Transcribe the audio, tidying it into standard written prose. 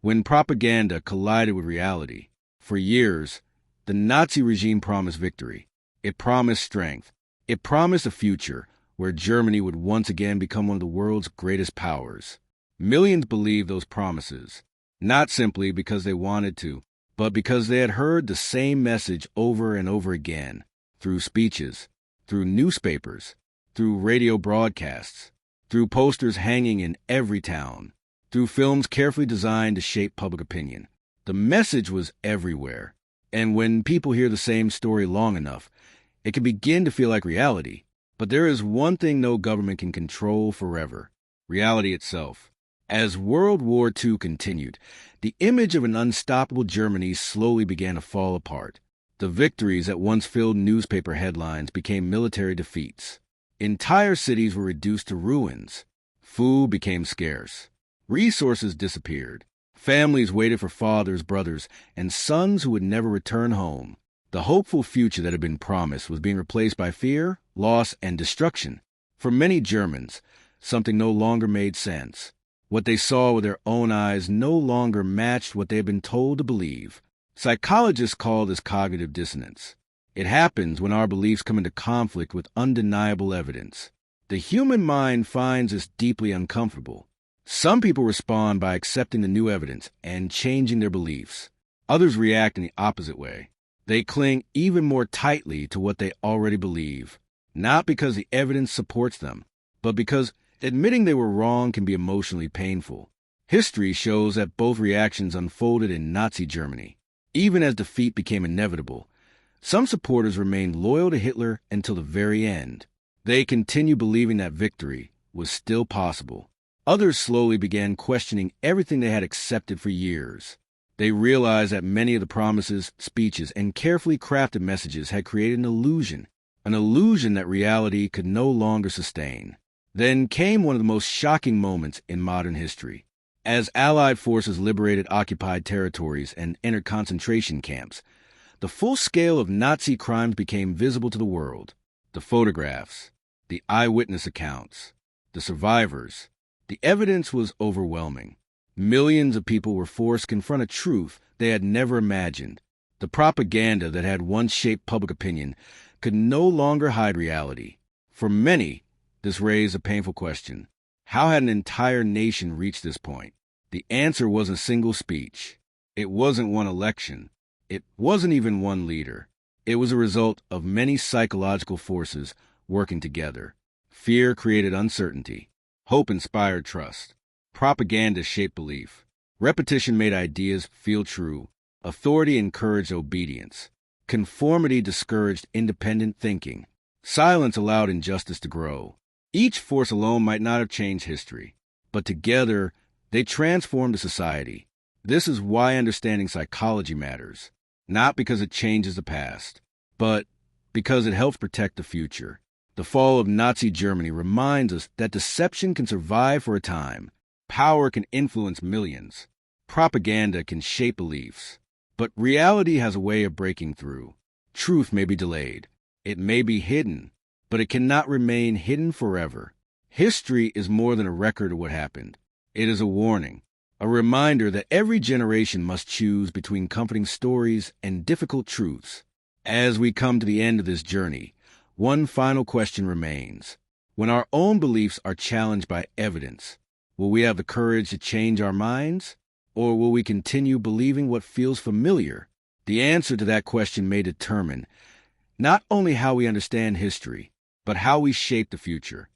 when propaganda collided with reality. For years, the Nazi regime promised victory. It promised strength. It promised a future where Germany would once again become one of the world's greatest powers. Millions believed those promises, not simply because they wanted to, but because they had heard the same message over and over again, through speeches, through newspapers, through radio broadcasts, through posters hanging in every town, through films carefully designed to shape public opinion. The message was everywhere, and when people hear the same story long enough, it can begin to feel like reality. But there is one thing no government can control forever: reality itself. As World War II continued, the image of an unstoppable Germany slowly began to fall apart. The victories that once filled newspaper headlines became military defeats. Entire cities were reduced to ruins. Food became scarce. Resources disappeared. Families waited for fathers, brothers, and sons who would never return home. The hopeful future that had been promised was being replaced by fear, loss, and destruction. For many Germans, something no longer made sense. What they saw with their own eyes no longer matched what they had been told to believe. Psychologists call this cognitive dissonance. It happens when our beliefs come into conflict with undeniable evidence. The human mind finds this deeply uncomfortable. Some people respond by accepting the new evidence and changing their beliefs. Others react in the opposite way. They cling even more tightly to what they already believe, not because the evidence supports them, but because admitting they were wrong can be emotionally painful. History shows that both reactions unfolded in Nazi Germany. Even as defeat became inevitable, some supporters remained loyal to Hitler until the very end. They continued believing that victory was still possible. Others slowly began questioning everything they had accepted for years. They realized that many of the promises, speeches, and carefully crafted messages had created an illusion that reality could no longer sustain. Then came one of the most shocking moments in modern history. As Allied forces liberated occupied territories and entered concentration camps, the full scale of Nazi crimes became visible to the world. The photographs, the eyewitness accounts, the survivors. The evidence was overwhelming. Millions of people were forced to confront a truth they had never imagined. The propaganda that had once shaped public opinion could no longer hide reality. For many, this raised a painful question. How had an entire nation reached this point? The answer wasn't a single speech. It wasn't one election. It wasn't even one leader. It was a result of many psychological forces working together. Fear created uncertainty. Hope inspired trust. Propaganda shaped belief. Repetition made ideas feel true. Authority encouraged obedience. Conformity discouraged independent thinking. Silence allowed injustice to grow. Each force alone might not have changed history, but together they transformed a society. This is why understanding psychology matters, not because it changes the past, but because it helps protect the future. The fall of Nazi Germany reminds us that deception can survive for a time. Power can influence millions. Propaganda can shape beliefs. But reality has a way of breaking through. Truth may be delayed. It may be hidden, but it cannot remain hidden forever. History is more than a record of what happened. It is a warning, a reminder that every generation must choose between comforting stories and difficult truths. As we come to the end of this journey, one final question remains. When our own beliefs are challenged by evidence, will we have the courage to change our minds? Or will we continue believing what feels familiar? The answer to that question may determine not only how we understand history, but how we shape the future.